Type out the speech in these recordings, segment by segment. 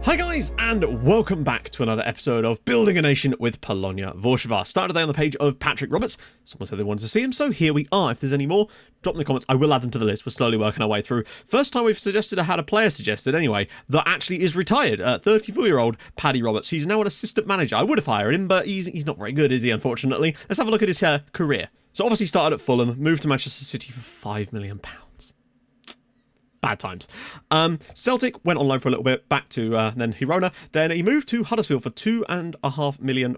Hi guys, and welcome back to another episode of Building a Nation with Polonia Warszawa. Started today on the page of Patrick Roberts. Someone said they wanted to see him, so here we are. If there's any more, drop in the comments. I will add them to the list. We're slowly working our way through. First time we've suggested, I had a player suggested anyway, that actually is retired. 34-year-old Paddy Roberts. He's now an assistant manager. I would have hired him, but he's not very good, is he, unfortunately? Let's have a look at his career. So obviously started at Fulham, moved to Manchester City for £5 million. Bad times. Celtic went on loan for a little bit, back to then Girona. Then he moved to Huddersfield for £2.5 million.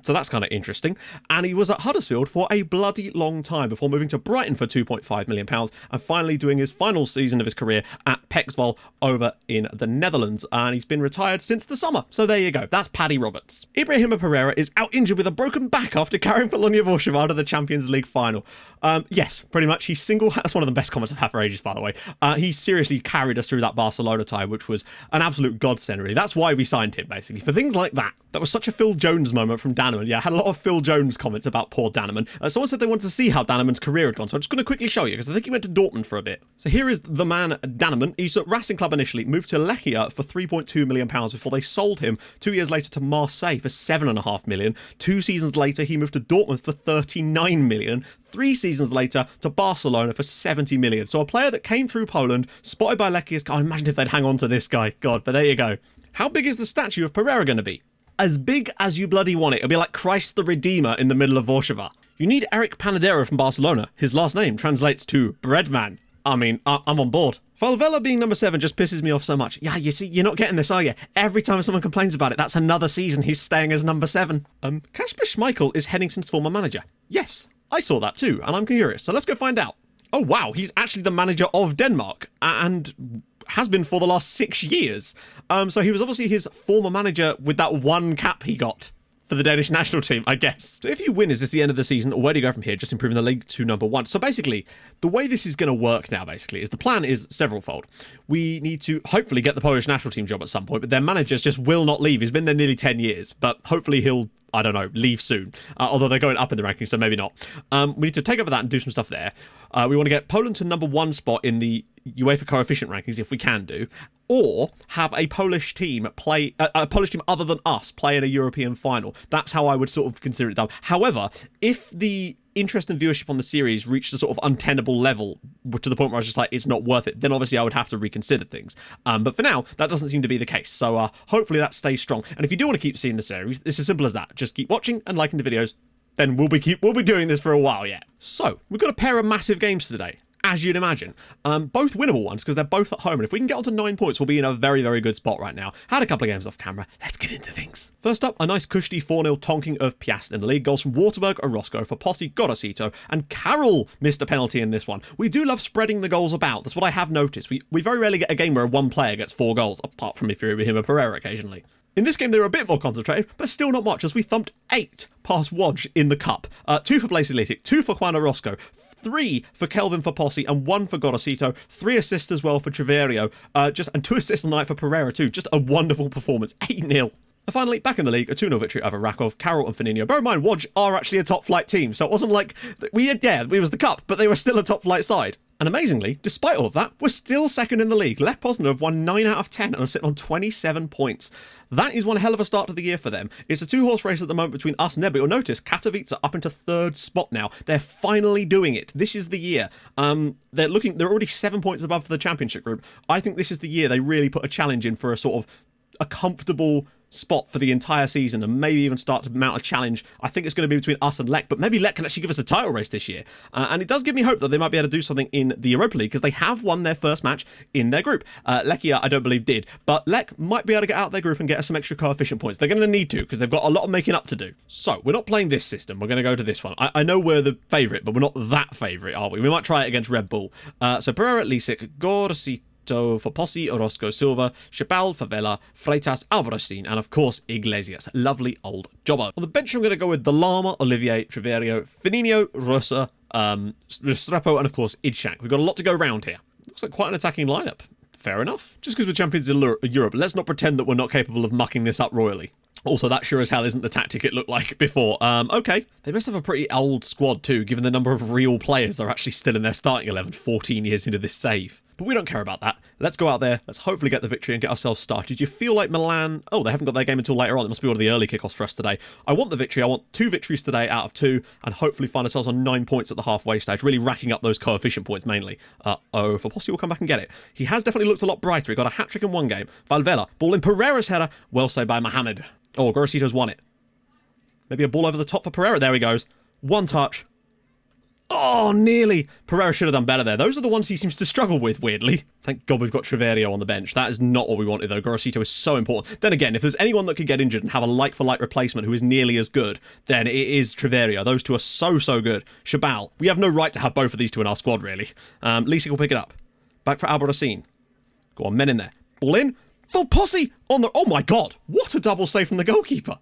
So that's kind of interesting. And he was at Huddersfield for a bloody long time before moving to Brighton for £2.5 million and finally doing his final season of his career at Pexvolle over in the Netherlands. And he's been retired since the summer. So there you go. That's Paddy Roberts. Ibrahima Pereira is out injured with a broken back after carrying Polonia Warszawa to the Champions League final. Yes, pretty much. He's that's one of the best comments I've had for ages, by the way. He seriously carried us through that Barcelona time, which was an absolute godsend, really. That's why we signed him, basically, for things like that. That was such a Phil Jones moment from Danneman. Yeah, I had a lot of Phil Jones comments about poor Danneman. Someone said they wanted to see how Danneman's career had gone, so I'm just going to quickly show you, because I think he went to Dortmund for a bit. So here is the man Danneman. He's at Racing Club initially, moved to Lechia for £3.2 million before they sold him 2 years later to Marseille for £7.5 million. 2 seasons later, he moved to Dortmund for £39 million. 3 seasons later to Barcelona for £70 million. So a player that came through Poland, spotted by Lechia's. God, imagine if they'd hang on to this guy. God, but there you go. How big is the statue of Pereira going to be? As big as you bloody want it. It'll be like Christ the Redeemer in the middle of Warszawa. You need Eric Panadero from Barcelona. His last name translates to Breadman. I mean, I'm on board. Valvela being number 7 just pisses me off so much. Yeah, you see, you're not getting this, are you? Every time someone complains about it, that's another season he's staying as number 7. Kasper Schmeichel is Henningsen's former manager. Yes, I saw that too, and I'm curious, so let's go find out. Oh wow, he's actually the manager of Denmark, and has been for the last 6 years. So he was obviously his former manager with that one cap he got for the Danish national team, I guess. So if you win, is this the end of the season, or where do you go from here? Just improving the league to number 1. So basically, the way this is going to work now, basically, is the plan is severalfold. We need to hopefully get the Polish national team job at some point, but their manager just will not leave. He's been there nearly 10 years, but hopefully he'll, I don't know, leave soon. Although they're going up in the rankings, so maybe not. We need to take over that and do some stuff there. We want to get Poland to number 1 spot in the UEFA coefficient rankings, if we can do, or have a Polish team play, a Polish team other than us play in a European final. That's how I would sort of consider it done. However, if the interest and viewership on the series reached a sort of untenable level to the point where I was just like, it's not worth it, then obviously I would have to reconsider things. But for now, that doesn't seem to be the case. So hopefully that stays strong. And if you do want to keep seeing the series, it's as simple as that. Just keep watching and liking the videos. Then we'll be doing this for a while yet. So we've got a pair of massive games today, as you'd imagine. Both winnable ones, because they're both at home. And if we can get onto 9 points, we'll be in a very, very good spot right now. Had a couple of games off camera. Let's get into things. First up, a nice cushy 4-0 tonking of Piast in the league. Goals from Waterberg, Orozco, for Posse, Gorosito, and Carroll missed a penalty in this one. We do love spreading the goals about. That's what I have noticed. We very rarely get a game where one player gets 4 goals, apart from if you're Ibrahima Pereira occasionally. In this game, they were a bit more concentrated, but still not much, as we thumped 8 past Wodge in the cup. 2 for Blaise Litic, 2 for Juan Orozco, 3 for Kelvin for Posse, and 1 for Gorosito. 3 assists as well for Treverio, and 2 assists on the night for Pereira too. Just a wonderful performance. 8-0. And finally, back in the league, a 2-0 victory over Rakov, Carroll and Firmino. Bear in mind, Wodge are actually a top-flight team, so it wasn't like it was the cup, but they were still a top-flight side. And amazingly, despite all of that, we're still second in the league. Lech Poznan have won 9 out of 10 and are sitting on 27 points. That is one hell of a start to the year for them. It's a 2-horse race at the moment between us and them, but you'll notice Katowice are up into 3rd spot now. They're finally doing it. This is the year. They're already 7 points above the championship group. I think this is the year they really put a challenge in for a sort of a comfortable spot for the entire season, and maybe even start to mount a challenge. I think it's going to be between us and Lech, but maybe Lech can actually give us a title race this year. And it does give me hope that they might be able to do something in the Europa League, because they have won their first match in their group. Lechia, I don't believe, did, but Lech might be able to get out their group and get us some extra coefficient points. They're going to need to, because they've got a lot of making up to do. So we're not playing this system. We're going to go to this one. I know we're the favourite, but we're not that favourite, are we? We might try it against Red Bull. So Pereira, Litic, Gorosito for Posse, Orozco, Silva, Chappelle, Favela, Freitas, Albarracin, and of course Iglesias. Lovely old jobber. On the bench, I'm going to go with Delama, Olivier, Treverio, Firmino, Rosa, Restrepo, and of course Idshak. We've got a lot to go around here. Looks like quite an attacking lineup. Fair enough. Just because we're champions in Europe, let's not pretend that we're not capable of mucking this up royally. Also, that sure as hell isn't the tactic it looked like before. Okay. They must have a pretty old squad too, given the number of real players that are actually still in their starting 11 14 years into this save. But we don't care about that. Let's go out there. Let's hopefully get the victory and get ourselves started. You feel like Milan... Oh, they haven't got their game until later on. It must be one of the early kickoffs for us today. I want the victory. I want 2 victories today out of 2 and hopefully find ourselves on 9 points at the halfway stage, really racking up those coefficient points mainly. For Posse will come back and get it. He has definitely looked a lot brighter. He got a hat-trick in one game. Valvela, ball in Pereira's header. Well saved by Mohamed. Oh, Gorosito's won it. Maybe a ball over the top for Pereira. There he goes. One touch. Oh, nearly. Pereira should have done better there. Those are the ones he seems to struggle with, weirdly. Thank God we've got Treverio on the bench. That is not what we wanted, though. Gorosito is so important. Then again, if there's anyone that could get injured and have a like-for-like replacement who is nearly as good, then it is Treverio. Those two are so good. Shabal. We have no right to have both of these two in our squad, really. Lisik will pick it up. Back for Albarracin. Go on, men in there. Ball in. Full Posse on the... Oh, my God. What a double save from the goalkeeper.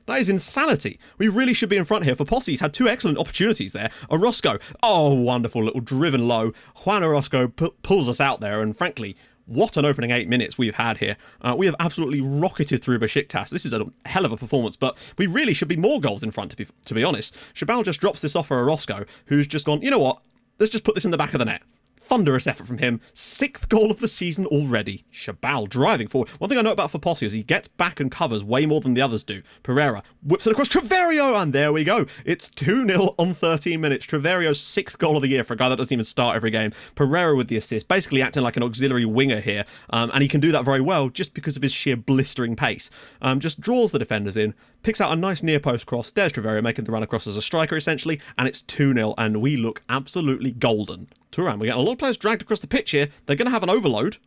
That is insanity. We really should be in front here. For Posse's had 2 excellent opportunities there. Orozco. Oh, wonderful little driven low. Juan Orozco pulls us out there. And frankly, what an opening 8 minutes we've had here. We have absolutely rocketed through Besiktas. This is a hell of a performance, but we really should be more goals in front, to be honest. Shabal just drops this off for Orozco, who's just gone, you know what? Let's just put this in the back of the net. Thunderous effort from him. 6th goal of the season already. Shabal driving forward. One thing I know about Fopossi is he gets back and covers way more than the others do. Pereira whips it across Treverio, and there we go. It's 2-0 on 13 minutes. Treverio's 6th goal of the year for a guy that doesn't even start every game. Pereira with the assist, basically acting like an auxiliary winger here, and he can do that very well just because of his sheer blistering pace. Just draws the defenders in, picks out a nice near post cross. There's Treverio making the run across as a striker essentially, and it's 2-0, and we look absolutely golden. Turan, we're getting a lot of players dragged across the pitch here. They're going to have an overload.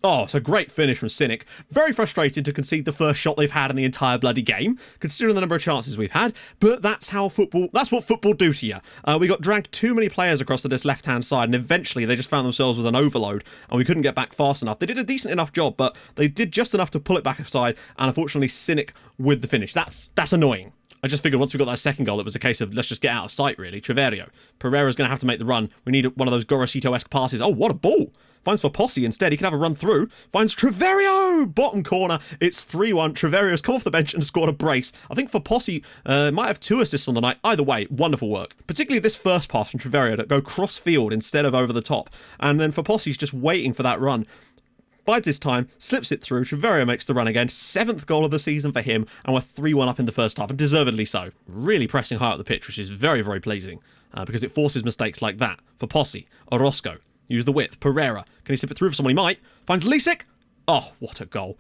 Oh, it's a great finish from Cynic. Very frustrated to concede the first shot they've had in the entire bloody game, considering the number of chances we've had, but that's what football do to you. We got dragged too many players across to this left-hand side, and eventually they just found themselves with an overload, and we couldn't get back fast enough. They did a decent enough job, but they did just enough to pull it back aside, and unfortunately Cynic with the finish. That's annoying. I just figured once we got that second goal, it was a case of let's just get out of sight, really. Treverio. Pereira's going to have to make the run. We need one of those Gorosito-esque passes. Oh, what a ball. Finds for Posse instead. He can have a run through. Finds Treverio. Bottom corner. It's 3-1. Treverio's come off the bench and scored a brace. I think for Posse, might have 2 assists on the night. Either way, wonderful work. Particularly this first pass from Treverio that go cross-field instead of over the top. And then for Posse's just waiting for that run. Bides his time, slips it through. Treverio makes the run again. 7th goal of the season for him, and we're 3-1 up in the first half, and deservedly so. Really pressing high up the pitch, which is very pleasing, because it forces mistakes like that. For Posse, Orozco, use the width. Pereira, can he slip it through for someone? He might. Finds Lisik. Oh, what a goal.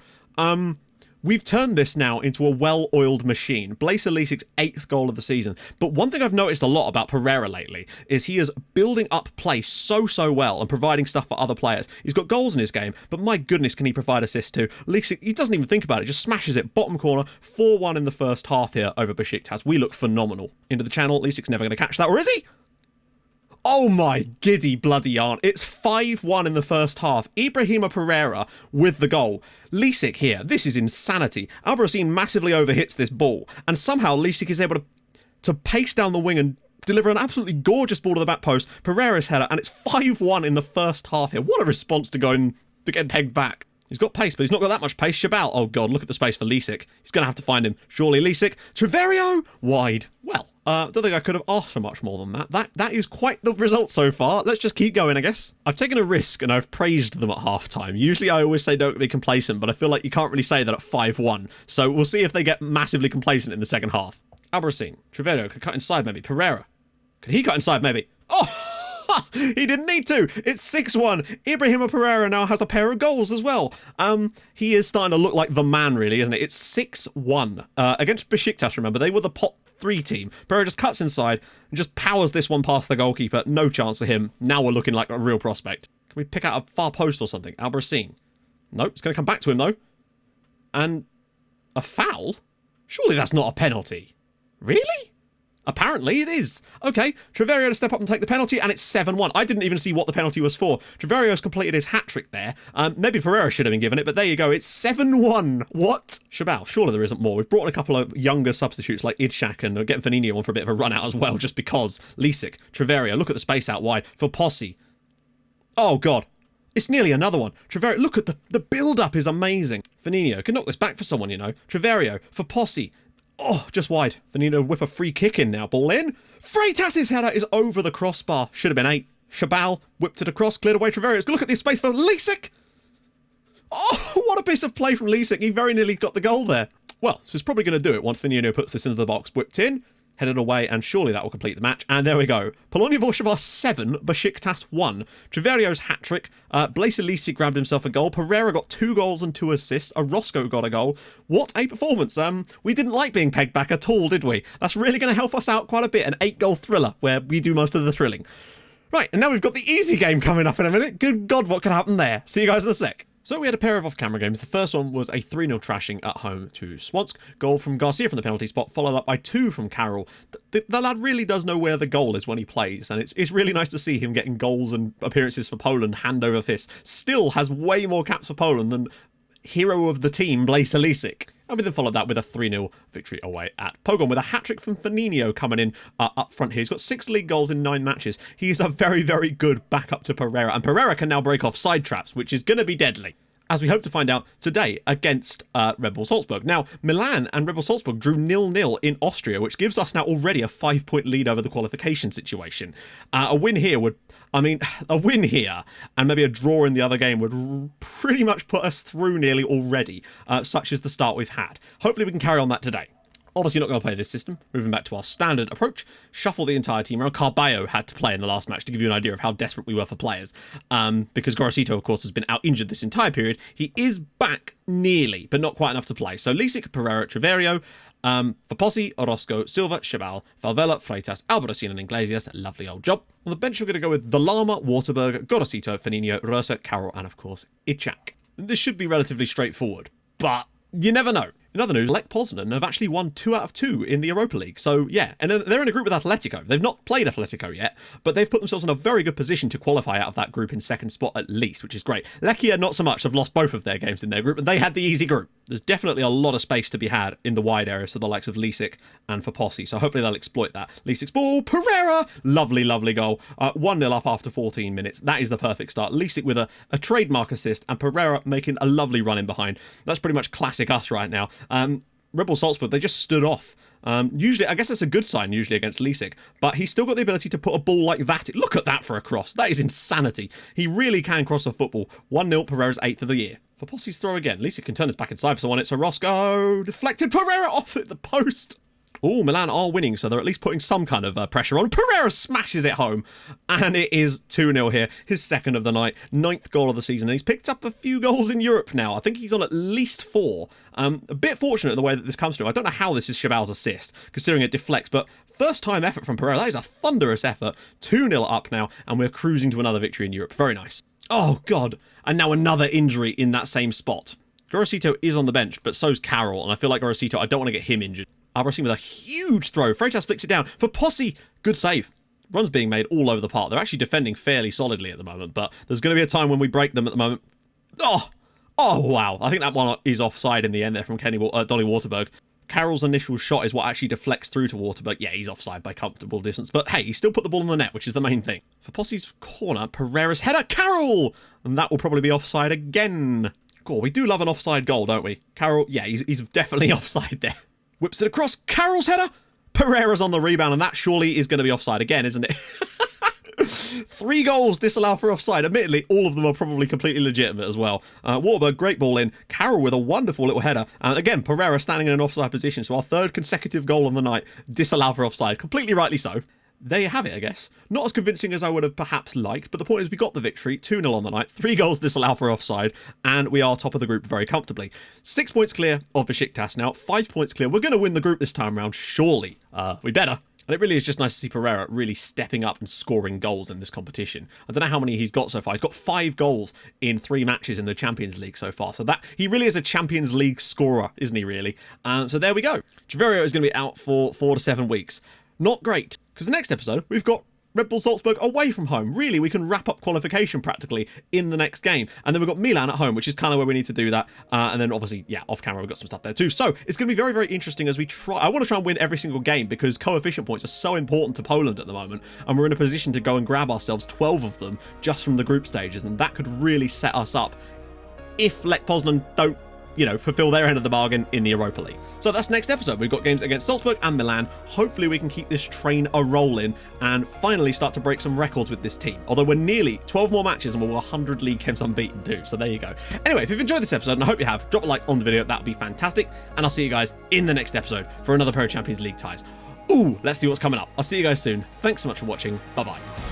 We've turned this now into a well-oiled machine. Blaise Lisik's 8th goal of the season. But one thing I've noticed a lot about Pereira lately is he is building up play so well and providing stuff for other players. He's got goals in his game, but my goodness, can he provide assists too? Lisik, he doesn't even think about it, just smashes it. Bottom corner, 4-1 in the first half here over Besiktas. We look phenomenal. Into the channel, Lisik's never going to catch that, or is he? Oh my giddy bloody aunt. It's 5-1 in the first half. Ibrahima Pereira with the goal. Lisik here. This is insanity. Albarracin massively overhits this ball, and somehow Lisik is able to pace down the wing and deliver an absolutely gorgeous ball to the back post. Pereira's header, and it's 5-1 in the first half here. What a response to get pegged back. He's got pace, but he's not got that much pace. Shabal, oh god, look at the space for Lisik. He's going to have to find him. Surely Lisik. Treverio, wide. Well, don't think I could have asked for much more than that. That is quite the result so far. Let's just keep going, I guess. I've taken a risk and I've praised them at halftime. Usually I always say don't be complacent, but I feel like you can't really say that at 5-1. So we'll see if they get massively complacent in the second half. Albarracin. Treverio could cut inside maybe. Pereira. Could he cut inside maybe? Oh! He didn't need to. It's 6-1. Ibrahima Pereira now has a pair of goals as well. He is starting to look like the man, really, isn't it? It's 6-1 against Besiktas. Remember, they were the pot 3 team. Pereira just cuts inside and just powers this one past the goalkeeper. No chance for him. Now we're looking like a real prospect. Can we pick out a far post or something? Albarracin. Nope, it's going to come back to him though. And a foul? Surely that's not a penalty. Really? Apparently it is. Okay, Treverio to step up and take the penalty, and it's 7-1. I didn't even see what the penalty was for. Treverio's completed his hat-trick there. Maybe Pereira should have been given it, but there you go. It's 7-1. What? Shabal, surely there isn't more. We've brought in a couple of younger substitutes like Idshak and getting Fanini on for a bit of a run out as well, just because. Lisik, Treverio, look at the space out wide. For Posse. Oh, God. It's nearly another one. Treverio, look at the build-up is amazing. Fanini can knock this back for someone, you know. Treverio, for Posse. Oh, just wide. Fanino whip a free kick in now. Ball in. Freitas' header is over the crossbar. Should have been 8. Shabal whipped it across, cleared away Treverio. Look at this space for Lisek. Oh, what a piece of play from Lisek. He very nearly got the goal there. Well, so he's probably going to do it once Firmino puts this into the box. Whipped in, headed away, and surely that will complete the match. And there we go. Polonia Warszawa 7, Besiktas 1. Treverio's hat-trick. Blaise Lisek grabbed himself a goal. Pereira got 2 goals and 2 assists. Orozco got a goal. What a performance. We didn't like being pegged back at all, did we? That's really going to help us out quite a bit. An 8-goal thriller where we do most of the thrilling. Right, and now we've got the easy game coming up in a minute. Good God, what could happen there? See you guys in a sec. So we had a pair of off-camera games. The first one was a 3-0 trashing at home to Swansk. Goal from Garcia from the penalty spot, followed up by 2 from Carroll. The lad really does know where the goal is when he plays, and it's really nice to see him getting goals and appearances for Poland hand over fist. Still has way more caps for Poland than hero of the team, Blaise Lisek. And we then followed that with a 3-0 victory away at Pogon, with a hat-trick from Firmino coming in up front here. He's got 6 league goals in 9 matches. He's a very, very good backup to Pereira, and Pereira can now break off side traps, which is going to be deadly, as we hope to find out today against Red Bull Salzburg. Now, Milan and Red Bull Salzburg drew 0-0 in Austria, which gives us now already a 5-point lead over the qualification situation. A win here and maybe a draw in the other game would pretty much put us through nearly already, such as the start we've had. Hopefully we can carry on that today. Obviously not going to play this system. Moving back to our standard approach, shuffle the entire team around. Carballo had to play in the last match to give you an idea of how desperate we were for players. Because Gorosito, of course, has been out injured this entire period. He is back nearly, but not quite enough to play. So Lisek, Pereira, Treverio, Fapossi, Orozco, Silva, Shabal, Valvela, Freitas, Albarracin and Iglesias. Lovely old job. On the bench, we're going to go with Valama, Waterberg, Gorosito, Firmino, Rosa, Carroll, and of course, Ichak. This should be relatively straightforward, but you never know. In other news, Lech Poznan have actually won 2 out of 2 in the Europa League. So, yeah, and they're in a group with Atletico. They've not played Atletico yet, but they've put themselves in a very good position to qualify out of that group in second spot at least, which is great. Lechia, not so much. They've lost both of their games in their group, and they had the easy group. There's definitely a lot of space to be had in the wide areas for the likes of Lisek and Fapossi, so hopefully they'll exploit that. Lisek's ball, Pereira, lovely, lovely goal. 1-0 up after 14 minutes. That is the perfect start. Lisek with a trademark assist, and Pereira making a lovely run in behind. That's pretty much classic us right now. Red Bull Salzburg, they just stood off. Usually, I guess that's a good sign usually against Lisek, but he's still got the ability to put a ball like that. Look at that for a cross. That is insanity. He really can cross a football. 1-0, Pereira's 8th of the year. For Possi's throw again. Lisek can turn his back inside for someone. It's Orozco. Deflected. Pereira off at the post. Oh, Milan are winning, so they're at least putting some kind of pressure on. Pereira smashes it home, and it is 2-0 here. His 2nd of the night, 9th goal of the season, and he's picked up a few goals in Europe now. I think he's on at least 4. A bit fortunate in the way that this comes through. I don't know how this is Shabal's assist, considering it deflects, but first-time effort from Pereira. That is a thunderous effort. 2-0 up now, and we're cruising to another victory in Europe. Very nice. Oh, God. And now another injury in that same spot. Gorosito is on the bench, but so's Carroll, and I feel like Gorosito, I don't want to get him injured. Albarracin with a huge throw. Freitas flicks it down. For Possi, good save. Runs being made all over the park. They're actually defending fairly solidly at the moment, but there's going to be a time when we break them at the moment. Oh, wow. I think that one is offside in the end there from Donny Waterberg. Carroll's initial shot is what actually deflects through to Waterberg. Yeah, he's offside by comfortable distance, but hey, he still put the ball in the net, which is the main thing. For Possi's corner, Pereira's header, Carroll! And that will probably be offside again. God, we do love an offside goal, don't we? Carroll, yeah, he's definitely offside there. Whips it across, Carroll's header, Pereira's on the rebound, and that surely is going to be offside again, isn't it? 3 goals disallowed for offside. Admittedly, all of them are probably completely legitimate as well. Waterberg, great ball in. Carroll with a wonderful little header. And again, Pereira standing in an offside position. So our 3rd consecutive goal on the night, disallowed for offside. Completely rightly so. There you have it, I guess. Not as convincing as I would have perhaps liked, but the point is we got the victory, 2-0 on the night, 3 goals disallowed for offside, and we are top of the group very comfortably. 6 points clear of Besiktas now, 5 points clear. We're going to win the group this time around, surely. We better. And it really is just nice to see Pereira really stepping up and scoring goals in this competition. I don't know how many he's got so far. He's got 5 goals in 3 matches in the Champions League so far. So that he really is a Champions League scorer, isn't he, really? So there we go. Treverio is going to be out for 4 to 7 weeks. Not great, because the next episode, we've got Red Bull Salzburg away from home. Really, we can wrap up qualification practically in the next game. And then we've got Milan at home, which is kind of where we need to do that. And then obviously, yeah, off camera, we've got some stuff there too. So it's going to be very, very interesting as we try. I want to try and win every single game because coefficient points are so important to Poland at the moment. And we're in a position to go and grab ourselves 12 of them just from the group stages. And that could really set us up if Lech Poznan don't you know, fulfill their end of the bargain in the Europa League. So that's next episode. We've got games against Salzburg and Milan. Hopefully we can keep this train a-rolling and finally start to break some records with this team. Although we're nearly 12 more matches and we're 100 league games unbeaten too. So there you go. Anyway, if you've enjoyed this episode, and I hope you have, drop a like on the video. That would be fantastic. And I'll see you guys in the next episode for another pair of Champions League ties. Ooh, let's see what's coming up. I'll see you guys soon. Thanks so much for watching. Bye-bye.